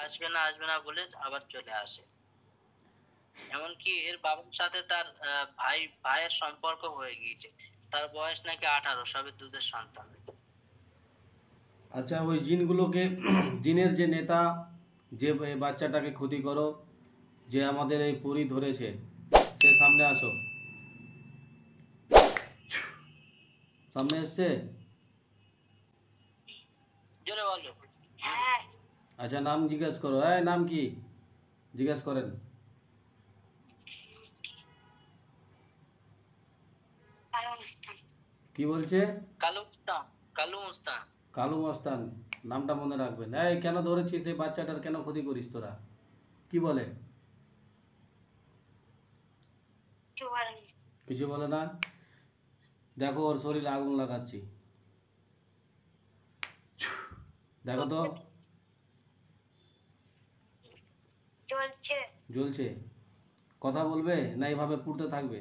আসবে না বলে আবার চলে আসে। এমনকি এর বাবার সাথে তার ভাইয়ের সম্পর্ক হয়ে গিয়েছে। তার বয়স নাকি 18, সবে দুধের সন্তান। আচ্ছা, ওই জিনগুলোকে জিনের যে নেতা, যে বাচ্চাটাকে ক্ষতি করো, যে আমাদের এই পরী ধরেছে, সে সামনে আসো। সামনে এসছে? জোরে বলো। আচ্ছা, নাম জিজ্ঞেস করো। এই নাম কি জিজ্ঞেস করেন? কি বলছে? কালু মুস্তান। কালু মুস্তান। কালু মস্তান। নামটা মনে রাখবেন। এই কেন ধরেছিস এই বাচ্চাটার, কেন ক্ষতি করিস তোরা? কি বলে? কিছু বলে না? দেখো ওর শরীরে আগুন লাগাচ্ছি, দেখো তো। জ্বলছে? কথা বলবে না এইভাবে পুড়তে থাকবে?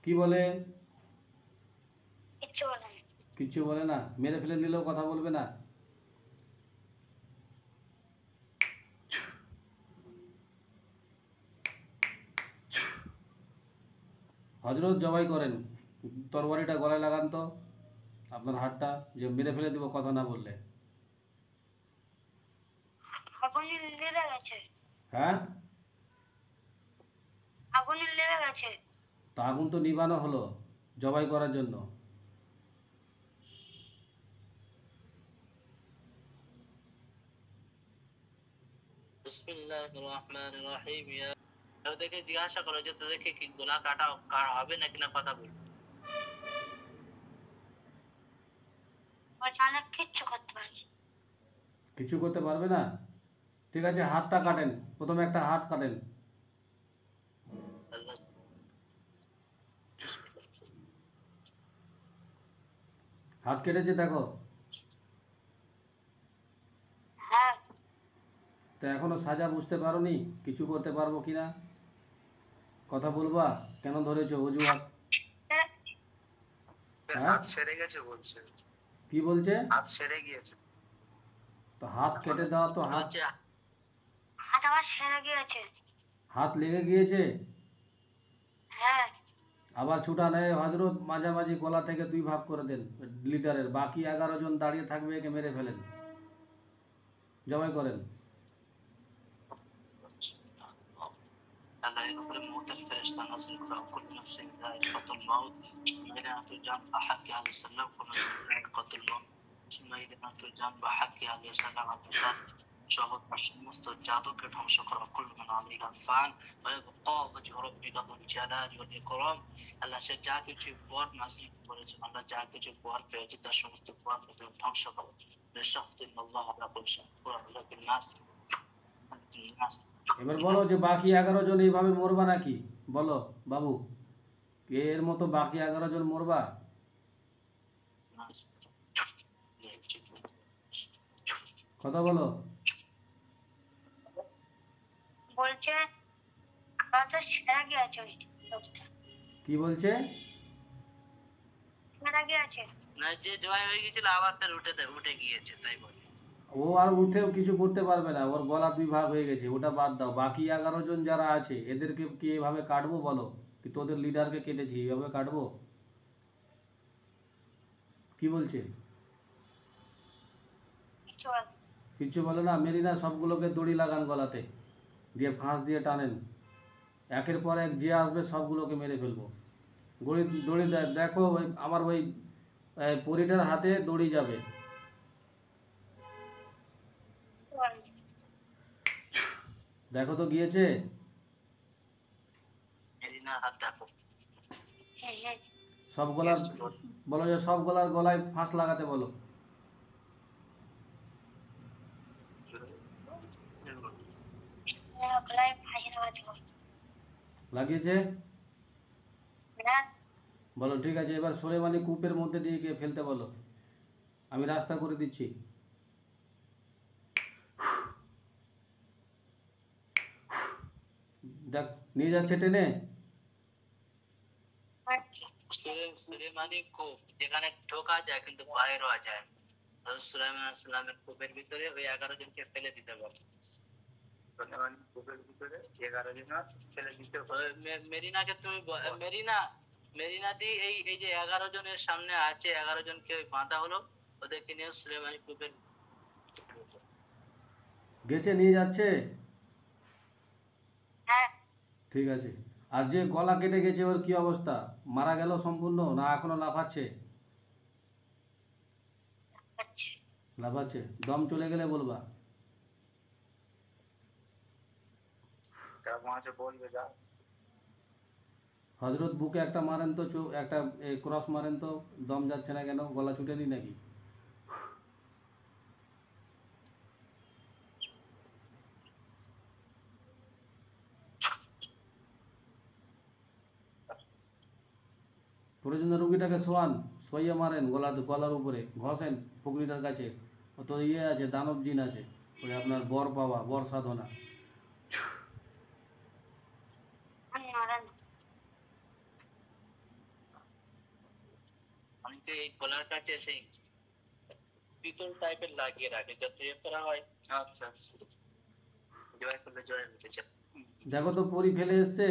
কি বলে? কিচ্ছু বলে না? মেরে ফেলে দিলেও কথা বলবে না? হজরত জবাই করেন, তরবারিটা গলায় লাগান তো আপনার হাতটা, যে মেরে ফেলে দিব কথা না বললে। হ্যাঁ, তো আগুন তো নিবানো হলো জবাই করার জন্য। বিসমিল্লাহির রহমানির রহিম। ওদেরকে জিজ্ঞাসা করো যে তোদেরকে কি গলা কাটা হবে নাকি না কথা বলবে। কিছু করতে পারবে না? ঠিক আছে, হাতটা কাটেন, প্রথমে একটা হাত কাটেন। হাত কেটেছে দেখো। তো এখনো সাজা বুঝতে পারোনি কিছু করতে পারবো কিনা? কথা বলবা? কেন ধরেছো অজুহাত? হ্যাঁ, হাত সেরে গেছে বলছে। কি বলছে? হাত সেরে গিয়েছে। তো হাত কেটে দাও তো। হাত হাত লেগে গিয়েছে? আবার ছুটা নেই হজরত, মাঝামাঝি গলা থেকে 2 ভাগ করে দেন লিডারের, বাকি 11 জন দাঁড়িয়ে থাকবে, একে মেরে ফেলেন, জবাই করেন। আল্লাহ এর উপরে মওতের ফেরেশতা নাযিল করা, কুল্লু নাফসিন যায়িকাতুল মাউত, মাইনাতুল জান বাহাক্কি আলাইহিস সালাম, কুল্লু নাফসিন যায়িকাতুল মাউত, মাইনাতুল জান বাহাক্কি আলাইহিস সালাম, অর্থাৎ জগৎ বা সমস্ত জাদুকে ধ্বংস করা, কুল্লু মান আলাইহা ফান ওয়া ইয়াবকা ওয়াজহু রাব্বিকা যুল জালালি ওয়াল ইকরাম। আল্লাহ সে যা কিছু পর নাযিল করেছে, আমরা যা কিছু পর পেয়েছি তার সমস্ত পর ধ্বংস করে। বিশাখতিল্লাহ আলা কুল্লি শাইইন ওয়া আলা কুল্লি নাস। এবার বলো যে বাকি 11 জন এইভাবে মরবা নাকি? বলো বাবু, এর মতো বাকি 11 জন মরবা? কথা বলো। কি বলছে? না, যে জয় হয়ে গেছিল আবার ফের উঠে গিয়েছে, তাই বলে। ও আর উঠেও কিছু করতে পারবে না, ওর গলা 2 ভাগ হয়ে গেছে, ওটা বাদ দাও। বাকি 11 জন যারা আছে এদেরকে কি এভাবে কাটবো? বলো, কি তোদের লিডারকে কেটেছি এভাবে কাটবো? কি বলছে? কিচ্ছু বলে না? মেরিনা সবগুলোকে দড়ি লাগান গলাতে, দিয়ে ফাঁস দিয়ে টানেন, একের পর এক যে আসবে সবগুলোকে মেরে ফেলবো। দড়ি দড়ি দেখো, ওই আমার ওই পরিটার হাতে দড়ি যাবে। দেখো তো গিয়েছে? মেরিনার হাত দেখো। সব গলার, বলো যে সব গলার গলায় ফাঁস লাগাতে বলো। লাগিয়েছে? বলো ঠিক আছে, এবার সোলেমানি কূপের মধ্যে দিয়ে গিয়ে ফেলতে বলো, আমি রাস্তা করে দিচ্ছি। দেখ, নিয়ে যাচ্ছে টেনে। সুলেমানি কূপ, যেখানে ঢোকা যায় কিন্তু বাইরে যায়। হযরত সুলাইমান আলাইহিস সালামের কূপের ভিতরে ওই 11 জনকে ফেলে দিতে বলে। সুলাইমান কূপের ভিতরে 11 জন ফেলে দিতে বলে। মেরিনাকে তুমি মেরিনা দি এই যে 11 জনের সামনে আছে, 11 জনকে বাঁধা হলো, ওদেরকে নিয়ে সুলাইমান কূপের গেছে নিয়ে যাচ্ছে? হ্যাঁ ঠিক আছে। আর যে গলা কেটে গেছে ওর কি অবস্থা? মারা গেল সম্পূর্ণ না এখনো লাফাচ্ছে? লাফাচ্ছে। দম চলে গেলে বলবা। হজরত বুকে একটা মারেন তো, একটা ক্রস মারেন তো, দম যাচ্ছে না কেন? গলা ছুটেনি নাকি? প্রয়োজনে রুগীটাকে শোয়ান, শোয়ে মারেন গলার উপরে, ঘষেন পুকুরিটার কাছে। ও তো ইয়ে আছে, দানব জিন আছে, ওই আপনার বর পাওয়া, বর সাধনা। অনেকে এই গলার কাছে সেই পিতল টাইপের লাগিয়ে রাখে, যাতে ইয়ে করা হয়। আচ্ছা আচ্ছা, জয় করলে জয় হতে চায়। দেখো তো পরি ফেলে এসছে।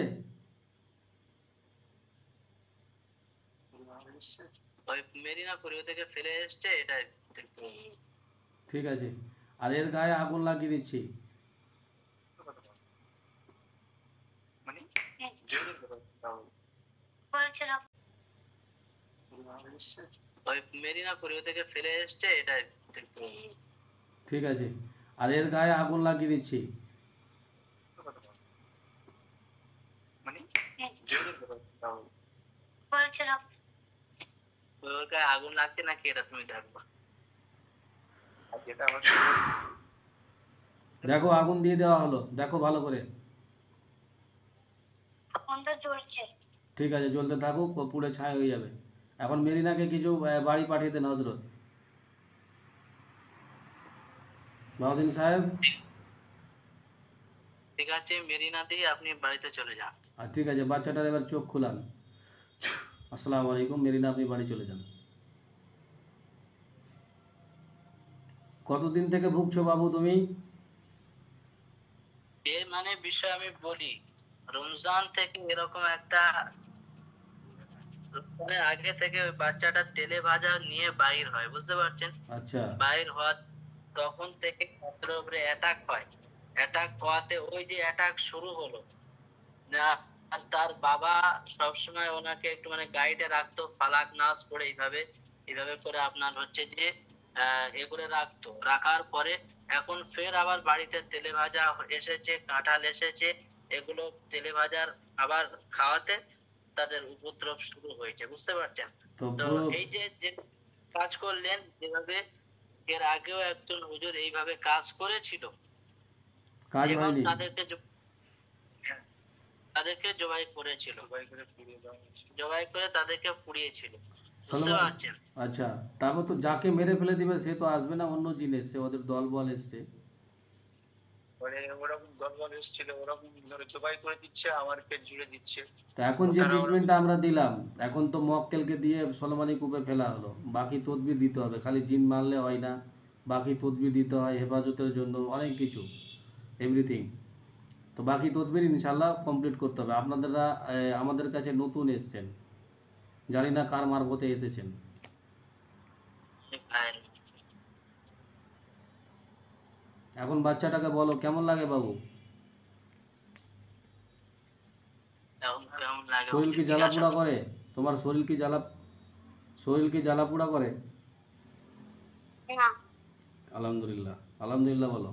ওই মেরিনা করি ওদেরকে ফেলে এসছে, এটা দেখতে হবে। ঠিক আছে। আর এর গায়ে আগুন লাগিয়ে দিচ্ছি। মানে ওই মেরিনা করি ওদেরকে ফেলে এসছে, এটা দেখতে হবে। ঠিক আছে। আর এর গায়ে আগুন লাগিয়ে দিচ্ছি। মানে ওর গায়ে আগুন লাগছে নাকি, এটা তুমি দেখবা। দেখো আগুন দিয়ে দেওয়া হলো, দেখো ভালো করে। ঠিক আছে, জ্বলতে থাকুক, ও পুড়ে ছাই হয়ে যাবে। এখন মেরিনাকে কিছু বাড়ি পাঠিয়ে দেন হজরত। বাউদ্দিন সাহেব। ঠিক আছে, মেরিনা দিয়ে আপনি বাড়িতে চলে যান। আর ঠিক আছে, বাচ্চাটার এবার চোখ খুলান। আসসালামু আলাইকুম। মেরিনা আপনি বাড়ি চলে যান। কতদিন থেকে ভুগছো বাবু তুমি? এর মানে বিষয় আমি বলি, রমজান থেকে এরকম একটা, রমজানের আগে থেকে ওই বাচ্চাটা তেলে ভাজা নিয়ে বাইর হয়, বুঝতে পারছেন? আচ্ছা। বাইর হওয়ার তখন থেকে তার উপরে অ্যাটাক হয়। অ্যাটাক হওয়াতে ওই যে অ্যাটাক শুরু হলো না, আর তার বাবা সবসময় ওনাকে একটু মানে গাইডে রাখতো, ফালাক নাচ পড়ে এইভাবে এইভাবে করে আপনার হচ্ছে যে এগুলো রাখতো। রাখার পরে এখন ফের আবার বাড়িতে তেলে ভাজা এসেছে, কাঁঠাল এসেছে, এগুলো তেলে ভাজার আবার খাওয়াতে তাদের উপদ্রব শুরু হয়েছে, বুঝতে পারছেন? তো তো এই যে যে কাজ করলেন, যেভাবে এর আগেও একজন হুজুর এইভাবে কাজ করেছিল কাজ এবং হয়নি? তাদেরকে জবাই করেছিল, জবাই করে তাদেরকে পুড়িয়েছিল, বুঝতে সলমান। পারছেন? আচ্ছা। তারপর তো যাকে মেরে ফেলে দিবে সে তো আসবে না, অন্য জিন এসছে, ওদের দল বল এসছে। ওরকম দলবল এসেছিল, ওরকম ধরে জবাই করে দিচ্ছে, আমার পেট জুড়ে দিচ্ছে। তো এখন যে ট্রিটমেন্টটা আমরা দিলাম, এখন তো মক্কেলকে দিয়ে সলমানি কূপে ফেলা হলো, বাকি তদবির দিতে হবে, খালি জিন মারলে হয় না, বাকি তদবির দিতে হয় হেফাজতের জন্য, অনেক কিছু, এভরিথিং। তো বাকি তদবির ইনশাল্লাহ কমপ্লিট করতে হবে। আপনারা আমাদের কাছে নতুন এসছেন, জানি না কার মারফতে এসেছেন। এখন বাচ্চাটাকে বলো কেমন লাগে বাবু? কেমন লাগে? শরীর কি জ্বালা পোড়া করে? তোমার শরীর কি জ্বালা পোড়া করে? আলহামদুলিল্লাহ, আলহামদুলিল্লাহ বলো।